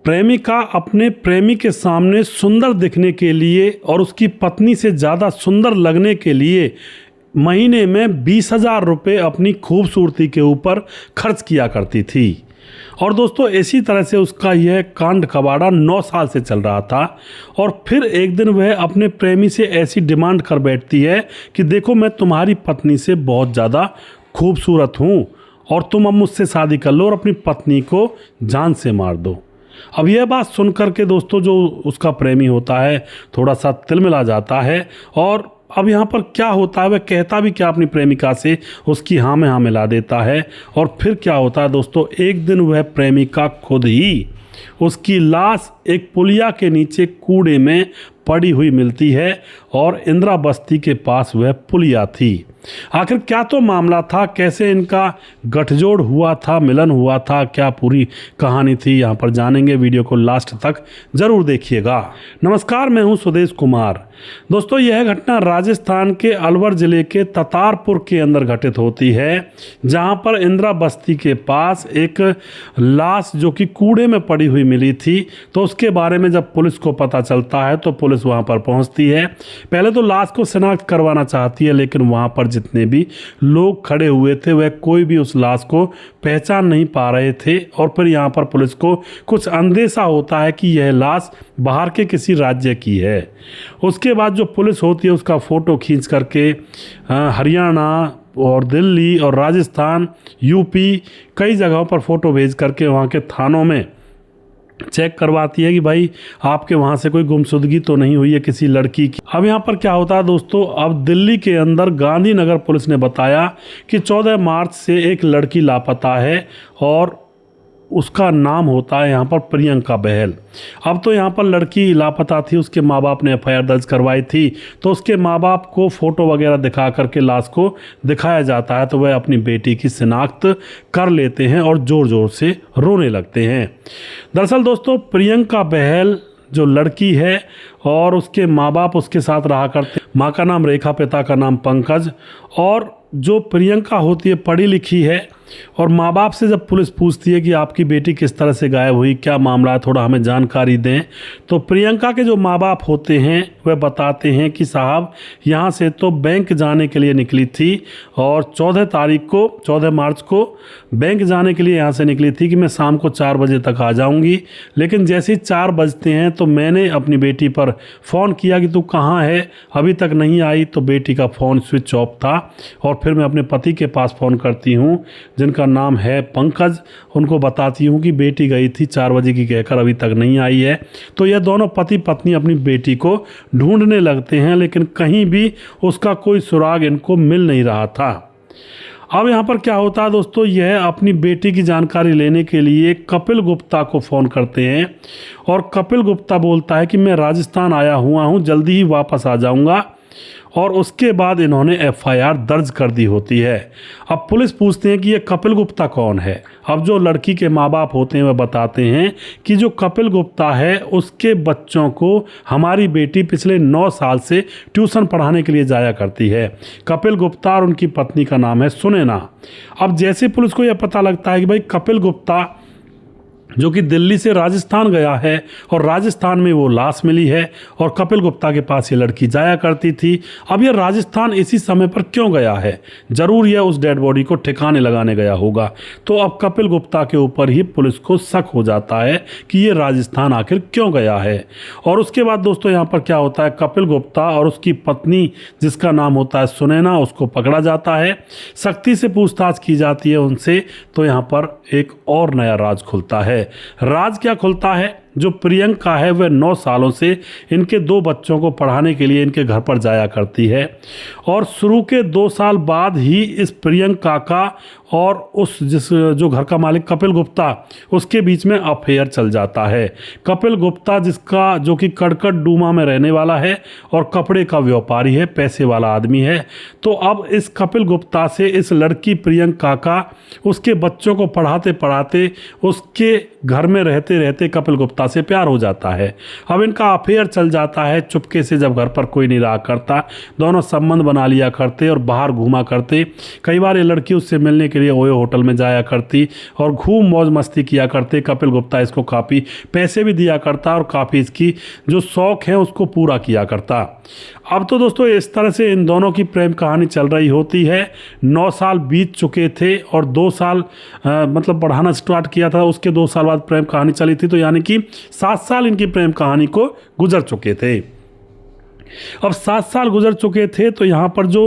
प्रेमिका अपने प्रेमी के सामने सुंदर दिखने के लिए और उसकी पत्नी से ज़्यादा सुंदर लगने के लिए महीने में 20,000 रुपये अपनी खूबसूरती के ऊपर खर्च किया करती थी। और दोस्तों इसी तरह से उसका यह कांड कबाड़ा 9 साल से चल रहा था। और फिर एक दिन वह अपने प्रेमी से ऐसी डिमांड कर बैठती है कि देखो, मैं तुम्हारी पत्नी से बहुत ज़्यादा खूबसूरत हूँ और तुम अब मुझसे शादी कर लो और अपनी पत्नी को जान से मार दो। अब यह बात सुन कर के दोस्तों जो उसका प्रेमी होता है थोड़ा सा तिलमिला जाता है। और अब यहाँ पर क्या होता है, वह कहता भी क्या अपनी प्रेमिका से, उसकी हाँ में हाँ मिला देता है। और फिर क्या होता है दोस्तों, एक दिन वह प्रेमिका खुद ही उसकी लाश एक पुलिया के नीचे कूड़े में पड़ी हुई मिलती है और इंदिरा बस्ती के पास वह पुलिया थी। आखिर क्या तो मामला था, कैसे इनका गठजोड़ हुआ था, मिलन हुआ था, क्या पूरी कहानी थी, यहाँ पर जानेंगे। वीडियो को लास्ट तक जरूर देखिएगा। नमस्कार, मैं हूँ सुदेश कुमार। दोस्तों यह घटना राजस्थान के अलवर ज़िले के ततारपुर के अंदर घटित होती है, जहाँ पर इंदिरा बस्ती के पास एक लाश जो कि कूड़े में पड़ी हुई मिली थी। तो उसके बारे में जब पुलिस को पता चलता है तो पुलिस वहाँ पर पहुँचती है। पहले तो लाश को शिनाख्त करवाना चाहती है, लेकिन वहाँ पर जितने भी लोग खड़े हुए थे वह कोई भी उस लाश को पहचान नहीं पा रहे थे। और फिर यहाँ पर पुलिस को कुछ अंदेशा होता है कि यह लाश बाहर के किसी राज्य की है। उसके बाद जो पुलिस होती है उसका फ़ोटो खींच करके हरियाणा और दिल्ली और राजस्थान, यूपी कई जगहों पर फ़ोटो भेज करके वहाँ के थानों में चेक करवाती है कि भाई आपके वहाँ से कोई गुमशुदगी तो नहीं हुई है किसी लड़की की। अब यहाँ पर क्या होता है दोस्तों, अब दिल्ली के अंदर गांधीनगर पुलिस ने बताया कि 14 मार्च से एक लड़की लापता है और उसका नाम होता है यहाँ पर प्रियंका बहल। अब तो यहाँ पर लड़की लापता थी, उसके माँ बाप ने एफआईआर दर्ज करवाई थी। तो उसके माँ बाप को फ़ोटो वगैरह दिखा करके लाश को दिखाया जाता है तो वह अपनी बेटी की शिनाख्त कर लेते हैं और ज़ोर ज़ोर से रोने लगते हैं। दरअसल दोस्तों प्रियंका बहल जो लड़की है और उसके माँ बाप उसके साथ रहा करते, माँ का नाम रेखा, पिता का नाम पंकज। और जो प्रियंका होती है पढ़ी लिखी है और माँ बाप से जब पुलिस पूछती है कि आपकी बेटी किस तरह से गायब हुई, क्या मामला है, थोड़ा हमें जानकारी दें, तो प्रियंका के जो माँ बाप होते हैं वह बताते हैं कि साहब यहाँ से तो बैंक जाने के लिए निकली थी और 14 मार्च को बैंक जाने के लिए यहाँ से निकली थी कि मैं शाम को 4 बजे तक आ जाऊँगी। लेकिन जैसे ही 4 बजते हैं तो मैंने अपनी बेटी पर फ़ोन किया कि तू कहाँ है, अभी तक नहीं आई। तो बेटी का फ़ोन स्विच ऑफ था। और फिर मैं अपने पति के पास फ़ोन करती हूँ जिनका नाम है पंकज, उनको बताती हूँ कि बेटी गई थी 4 बजे की कहकर अभी तक नहीं आई है। तो यह दोनों पति पत्नी अपनी बेटी को ढूंढने लगते हैं, लेकिन कहीं भी उसका कोई सुराग इनको मिल नहीं रहा था। अब यहाँ पर क्या होता है दोस्तों, यह अपनी बेटी की जानकारी लेने के लिए कपिल गुप्ता को फ़ोन करते हैं और कपिल गुप्ता बोलता है कि मैं राजस्थान आया हुआ हूँ, जल्दी ही वापस आ जाऊँगा। और उसके बाद इन्होंने एफआईआर दर्ज कर दी होती है। अब पुलिस पूछते हैं कि ये कपिल गुप्ता कौन है। अब जो लड़की के माँ बाप होते हैं वह बताते हैं कि जो कपिल गुप्ता है उसके बच्चों को हमारी बेटी पिछले 9 साल से ट्यूशन पढ़ाने के लिए जाया करती है। कपिल गुप्ता और उनकी पत्नी का नाम है सुनैना। अब जैसे पुलिस को यह पता लगता है कि भाई कपिल गुप्ता जो कि दिल्ली से राजस्थान गया है और राजस्थान में वो लाश मिली है और कपिल गुप्ता के पास ये लड़की जाया करती थी। अब ये राजस्थान इसी समय पर क्यों गया है, ज़रूर यह उस डेड बॉडी को ठिकाने लगाने गया होगा। तो अब कपिल गुप्ता के ऊपर ही पुलिस को शक हो जाता है कि ये राजस्थान आखिर क्यों गया है। और उसके बाद दोस्तों यहाँ पर क्या होता है, कपिल गुप्ता और उसकी पत्नी जिसका नाम होता है सुनैना, उसको पकड़ा जाता है, सख्ती से पूछताछ की जाती है उनसे। तो यहाँ पर एक और नया राज खुलता है। राज क्या खुलता है, जो प्रियंका है वह 9 सालों से इनके 2 बच्चों को पढ़ाने के लिए इनके घर पर जाया करती है। और शुरू के 2 साल बाद ही इस प्रियंका का और उस जो घर का मालिक कपिल गुप्ता उसके बीच में अफेयर चल जाता है। कपिल गुप्ता जिसका जो कि कड़कट डूमा में रहने वाला है और कपड़े का व्यापारी है, पैसे वाला आदमी है। तो अब इस कपिल गुप्ता से इस लड़की प्रियंका का उसके बच्चों को पढ़ाते पढ़ाते उसके घर में रहते रहते कपिल गुप्ता से प्यार हो जाता है। अब इनका अफेयर चल जाता है चुपके से, जब घर पर कोई नहीं रहा करता दोनों संबंध बना लिया करते और बाहर घूमा करते। कई बार ये लड़की उससे मिलने के लिए ओयो होटल में जाया करती और खूब मौज मस्ती किया करते। कपिल गुप्ता इसको काफ़ी पैसे भी दिया करता और काफ़ी इसकी जो शौक़ है उसको पूरा किया करता। अब तो दोस्तों इस तरह से इन दोनों की प्रेम कहानी चल रही होती है। 9 साल बीत चुके थे और 2 साल मतलब पढ़ाना स्टार्ट किया था, उसके 2 साल बाद प्रेम कहानी चली थी, तो यानी कि 7 साल इनकी प्रेम कहानी को गुजर चुके थे। अब 7 साल गुजर चुके थे तो यहाँ पर जो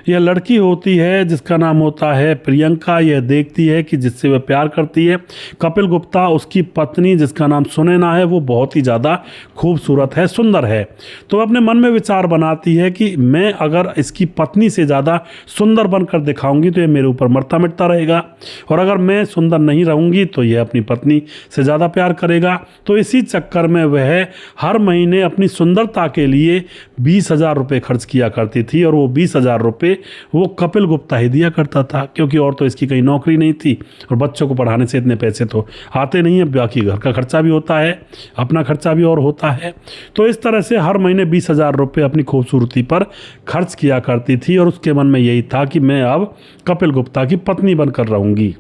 यह लड़की होती है जिसका नाम होता है प्रियंका, यह देखती है कि जिससे वह प्यार करती है कपिल गुप्ता, उसकी पत्नी जिसका नाम सुनैना है, वो बहुत ही ज़्यादा खूबसूरत है, सुंदर है। तो अपने मन में विचार बनाती है कि मैं अगर इसकी पत्नी से ज़्यादा सुंदर बनकर दिखाऊंगी तो ये मेरे ऊपर मरता मिटता रहेगा, और अगर मैं सुंदर नहीं रहूँगी तो यह अपनी पत्नी से ज़्यादा प्यार करेगा। तो इसी चक्कर में वह हर महीने अपनी सुंदरता के लिए 20,000 रुपये खर्च किया करती थी, और वो 20,000 रुपये वो कपिल गुप्ता ही दिया करता था, क्योंकि और तो इसकी कहीं नौकरी नहीं थी और बच्चों को पढ़ाने से इतने पैसे तो आते नहीं हैं, बाकी घर का खर्चा भी होता है, अपना खर्चा भी और होता है। तो इस तरह से हर महीने 20,000 रुपये अपनी खूबसूरती पर खर्च किया करती थी, और उसके मन में यही था कि मैं अब कपिल गुप्ता की पत्नी बनकर रहूँगी।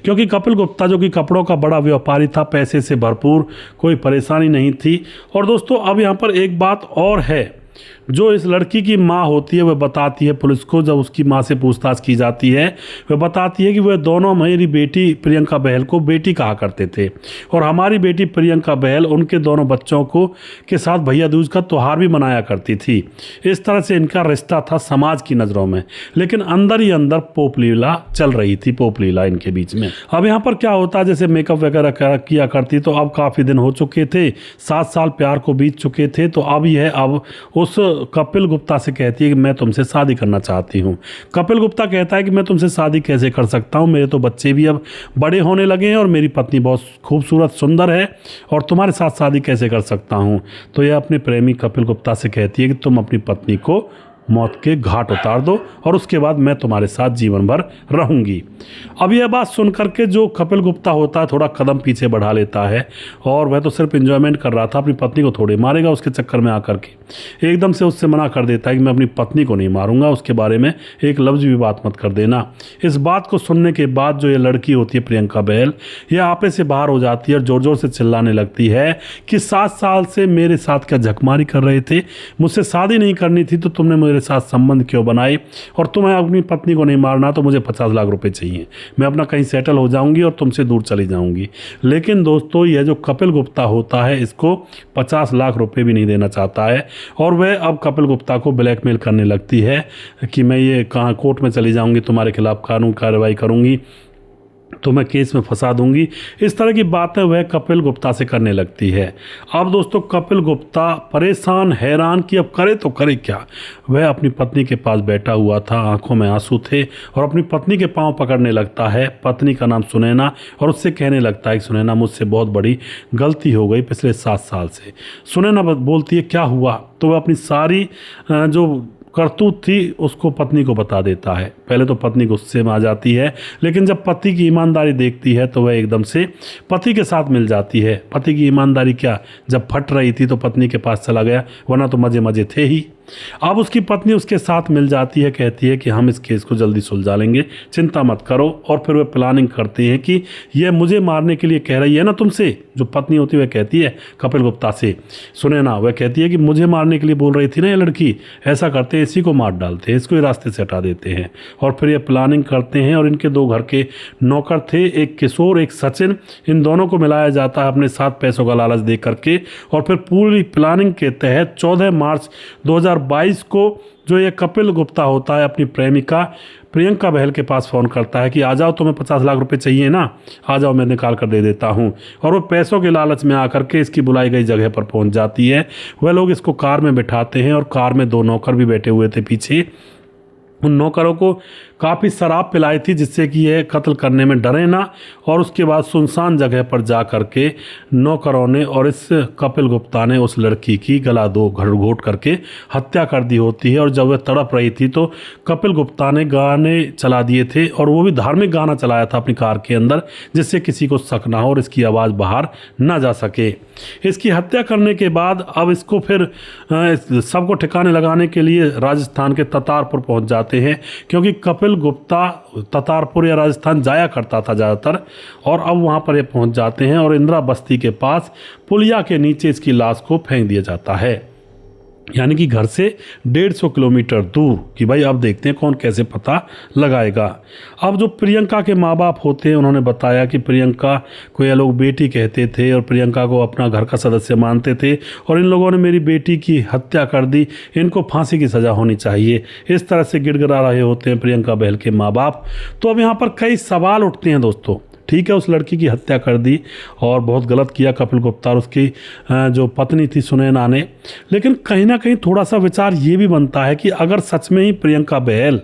क्योंकि कपिल गुप्ता जो कि कपड़ों का बड़ा व्यापारी था, पैसे से भरपूर, कोई परेशानी नहीं थी। और दोस्तों अब यहाँ पर एक बात और है, जो इस लड़की की माँ होती है वह बताती है पुलिस को, जब उसकी माँ से पूछताछ की जाती है, वह बताती है कि वह दोनों मेरी बेटी प्रियंका बहल को बेटी कहा करते थे, और हमारी बेटी प्रियंका बहल उनके दोनों बच्चों को के साथ भैया दूज का त्यौहार भी मनाया करती थी। इस तरह से इनका रिश्ता था समाज की नज़रों में, लेकिन अंदर ही अंदर पोप लीला चल रही थी, पोप लीला इनके बीच में। अब यहाँ पर क्या होता है, जैसे मेकअप वगैरह किया करती, तो अब काफ़ी दिन हो चुके थे, 7 साल प्यार को बीत चुके थे, तो अब यह अब उस कपिल गुप्ता से कहती है कि मैं तुमसे शादी करना चाहती हूँ। कपिल गुप्ता कहता है कि मैं तुमसे शादी कैसे कर सकता हूँ, मेरे तो बच्चे भी अब बड़े होने लगे हैं और मेरी पत्नी बहुत खूबसूरत सुंदर है, और तुम्हारे साथ शादी कैसे कर सकता हूँ। तो यह अपने प्रेमी कपिल गुप्ता से कहती है कि तुम अपनी पत्नी को मौत के घाट उतार दो और उसके बाद मैं तुम्हारे साथ जीवन भर रहूंगी। अब यह बात सुनकर के जो कपिल गुप्ता होता है थोड़ा कदम पीछे बढ़ा लेता है, और वह तो सिर्फ एंजॉयमेंट कर रहा था, अपनी पत्नी को थोड़े मारेगा उसके चक्कर में आकर के एकदम से उससे मना कर देता है कि मैं अपनी पत्नी को नहीं मारूंगा, उसके बारे में एक लफ्ज़ भी बात मत कर देना। इस बात को सुनने के बाद जो ये लड़की होती है प्रियंका बहल, यह आपे से बाहर हो जाती है और ज़ोर ज़ोर से चिल्लाने लगती है कि 7 साल से मेरे साथ क्या झकमारी कर रहे थे, मुझसे शादी नहीं करनी थी तो तुमने मेरे साथ संबंध क्यों बनाए, और तुम्हें अपनी पत्नी को नहीं मारना तो मुझे 50 लाख रुपए चाहिए, मैं अपना कहीं सेटल हो जाऊंगी और तुमसे दूर चली जाऊंगी। लेकिन दोस्तों यह जो कपिल गुप्ता होता है इसको 50 लाख रुपए भी नहीं देना चाहता है, और वह अब कपिल गुप्ता को ब्लैकमेल करने लगती है कि मैं ये कहाँ कोर्ट में चली जाऊंगी, तुम्हारे खिलाफ कानून कार्रवाई करूंगी, तो मैं केस में फंसा दूंगी। इस तरह की बातें वह कपिल गुप्ता से करने लगती है। अब दोस्तों कपिल गुप्ता परेशान हैरान कि अब करे तो करे क्या। वह अपनी पत्नी के पास बैठा हुआ था, आंखों में आंसू थे, और अपनी पत्नी के पांव पकड़ने लगता है। पत्नी का नाम सुनैना, और उससे कहने लगता है कि सुनैना मुझसे बहुत बड़ी गलती हो गई पिछले 7 साल से। सुनैना बोलती है क्या हुआ, तो वह अपनी सारी जो करतूत थी उसको पत्नी को बता देता है। पहले तो पत्नी गुस्से में आ जाती है, लेकिन जब पति की ईमानदारी देखती है तो वह एकदम से पति के साथ मिल जाती है। पति की ईमानदारी क्या, जब फट रही थी तो पत्नी के पास चला गया, वरना तो मज़े मज़े थे ही। अब उसकी पत्नी उसके साथ मिल जाती है, कहती है कि हम इस केस को जल्दी सुलझा लेंगे, चिंता मत करो। और फिर वे प्लानिंग करते हैं कि यह मुझे मारने के लिए कह रही है ना तुमसे, जो पत्नी होती है वह कहती है कपिल गुप्ता से, सुनैना वह कहती है कि मुझे मारने के लिए बोल रही थी ना ये लड़की, ऐसा करते हैं इसी को मार डालते हैं, इसको ही रास्ते से हटा देते हैं। और फिर ये प्लानिंग करते हैं, और इनके 2 घर के नौकर थे, एक किशोर एक सचिन, इन दोनों को मिलाया जाता है अपने साथ पैसों का लालच दे करके। और फिर पूरी प्लानिंग के तहत 14 मार्च 2022 को जो ये कपिल गुप्ता होता है अपनी प्रेमिका प्रियंका बहल के पास फ़ोन करता है कि आ जाओ, तुम्हें 50 लाख रुपए चाहिए ना, आ जाओ मैं निकाल कर दे देता हूँ। और वो पैसों के लालच में आकर के इसकी बुलाई गई जगह पर पहुँच जाती है। वह लोग इसको कार में बिठाते हैं, और कार में 2 नौकर भी बैठे हुए थे पीछे। उन नौकरों को काफ़ी शराब पिलाई थी जिससे कि यह कत्ल करने में डरे ना, और उसके बाद सुनसान जगह पर जा कर के नौकरों ने और इस कपिल गुप्ता ने उस लड़की की गला दो घोट करके हत्या कर दी होती है। और जब वह तड़प रही थी तो कपिल गुप्ता ने गाने चला दिए थे, और वो भी धार्मिक गाना चलाया था अपनी कार के अंदर, जिससे किसी को शक ना हो और इसकी आवाज़ बाहर ना जा सके। इसकी हत्या करने के बाद अब इसको फिर सबको ठिकाने लगाने के लिए राजस्थान के ततारपुर पहुंच जाते हैं, क्योंकि कपिल गुप्ता ततारपुर या राजस्थान जाया करता था ज़्यादातर, और अब वहां पर ये पहुंच जाते हैं और इंदिरा बस्ती के पास पुलिया के नीचे इसकी लाश को फेंक दिया जाता है, यानी कि घर से 150 किलोमीटर दूर। कि भाई अब देखते हैं कौन कैसे पता लगाएगा। अब जो प्रियंका के माँ बाप होते हैं उन्होंने बताया कि प्रियंका को ये लोग बेटी कहते थे और प्रियंका को अपना घर का सदस्य मानते थे, और इन लोगों ने मेरी बेटी की हत्या कर दी, इनको फांसी की सज़ा होनी चाहिए, इस तरह से गिड़गिड़ा रहे होते हैं प्रियंका बहल के माँ बाप। तो अब यहाँ पर कई सवाल उठते हैं दोस्तों। ठीक है, उस लड़की की हत्या कर दी और बहुत गलत किया कपिल गुप्ता और उसकी जो पत्नी थी सुनैना ने, लेकिन कहीं ना कहीं थोड़ा सा विचार ये भी बनता है कि अगर सच में ही प्रियंका बहल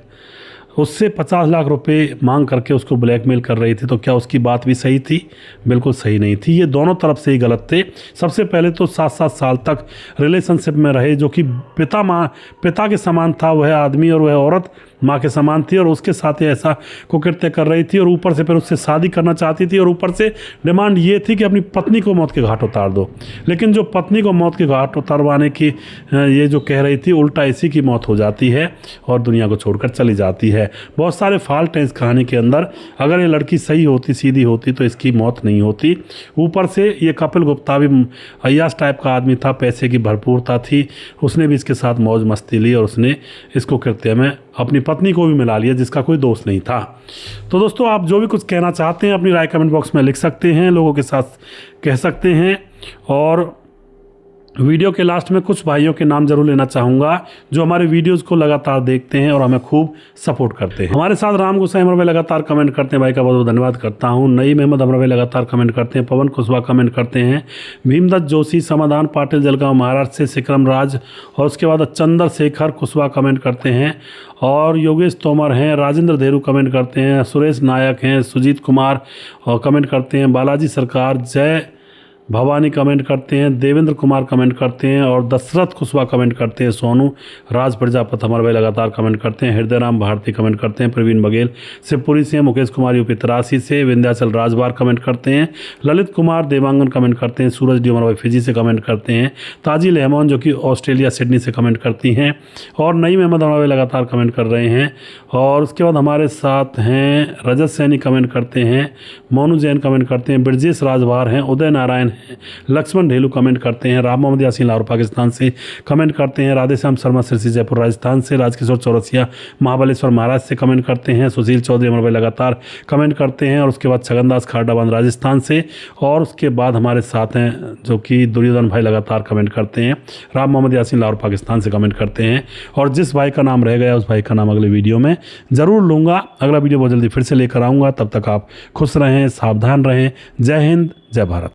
उससे 50 लाख रुपए मांग करके उसको ब्लैकमेल कर रही थी, तो क्या उसकी बात भी सही थी? बिल्कुल सही नहीं थी। ये दोनों तरफ से ही गलत थे। सबसे पहले तो 7-7 साल तक रिलेशनशिप में रहे, जो कि पिता के समान था वह आदमी, और वह औरत माँ के समान थी, और उसके साथ ही ऐसा कुकृत्य कर रही थी, और ऊपर से फिर उससे शादी करना चाहती थी, और ऊपर से डिमांड ये थी कि अपनी पत्नी को मौत के घाट उतार दो। लेकिन जो पत्नी को मौत के घाट उतारवाने की ये जो कह रही थी, उल्टा इसी की मौत हो जाती है और दुनिया को छोड़कर चली जाती है। बहुत सारे फॉल्ट हैं इस कहानी के अंदर। अगर ये लड़की सही होती, सीधी होती, तो इसकी मौत नहीं होती। ऊपर से ये कपिल गुप्ता भी अय्याश टाइप का आदमी था, पैसे की भरपूरता थी, उसने भी इसके साथ मौज मस्ती ली और उसने इसको कृत्य में अपनी पत्नी को भी मिला लिया, जिसका कोई दोष नहीं था। तो दोस्तों, आप जो भी कुछ कहना चाहते हैं अपनी राय कमेंट बॉक्स में लिख सकते हैं, लोगों के साथ कह सकते हैं। और वीडियो के लास्ट में कुछ भाइयों के नाम जरूर लेना चाहूँगा जो हमारे वीडियोस को लगातार देखते हैं और हमें खूब सपोर्ट करते हैं। हमारे साथ राम गोसाई अमर भाई लगातार कमेंट करते हैं, भाई का बहुत बहुत धन्यवाद करता हूँ। नईम अहमद अमर भाई लगातार कमेंट करते हैं, पवन कुशवाहा कमेंट करते हैं, भीमदत्त जोशी, समाधान पाटिल जलगांव महाराष्ट्र से, सिकरम राज, और उसके बाद चंद्रशेखर कुशवाहा कमेंट करते हैं, और योगेश तोमर हैं, राजेंद्र धेरू कमेंट करते हैं, सुरेश नायक हैं, सुजीत कुमार और कमेंट करते हैं, बालाजी सरकार, जय भवानी कमेंट करते हैं, देवेंद्र कुमार कमेंट करते हैं, और दशरथ कुशवाहा कमेंट करते हैं, सोनू राज प्रजापत हमारे भाई लगातार कमेंट करते हैं, हृदय राम भारती कमेंट करते हैं, प्रवीण बघेल शिवपुरी से, मुकेश कुमार यूपी 83 से, विंध्याचल राजबार कमेंट करते हैं, ललित कुमार देवांगन कमेंट करते हैं, सूरज डी हमारे भाई फिजी से कमेंट करते हैं, ताजिल रहमान जो कि ऑस्ट्रेलिया सिडनी से कमेंट करती हैं, और नईम अहमद हमारे भाई लगातार कमेंट कर रहे हैं। और उसके बाद हमारे साथ हैं रजत सैनी कमेंट करते हैं, मोनू जैन कमेंट करते हैं, ब्रजेश राजभार हैं, उदय नारायण हैं, लक्ष्मण ढेलू कमेंट करते हैं, राम मोहम्मद यासीन लाहौर पाकिस्तान से कमेंट करते हैं, राधेश्याम शर्मा सिरसी जयपुर राजस्थान से, राजकिशोर चौरसिया महाबलेश्वर महाराष्ट्र से कमेंट करते हैं, सुशील चौधरी हमारे भाई लगातार कमेंट करते हैं, और उसके बाद छगनदास खारडाबाद राजस्थान से, और उसके बाद हमारे साथ हैं जो कि दुर्योधन भाई लगातार कमेंट करते हैं, राम मोहम्मद यासीन लाहौर पाकिस्तान से कमेंट करते हैं। और जिस भाई का नाम रह गया उस भाई का नाम अगले वीडियो में ज़रूर लूँगा। अगला वीडियो बहुत जल्दी फिर से लेकर आऊँगा, तब तक आप खुश रहें, सावधान रहें। जय हिंद, जय भारत।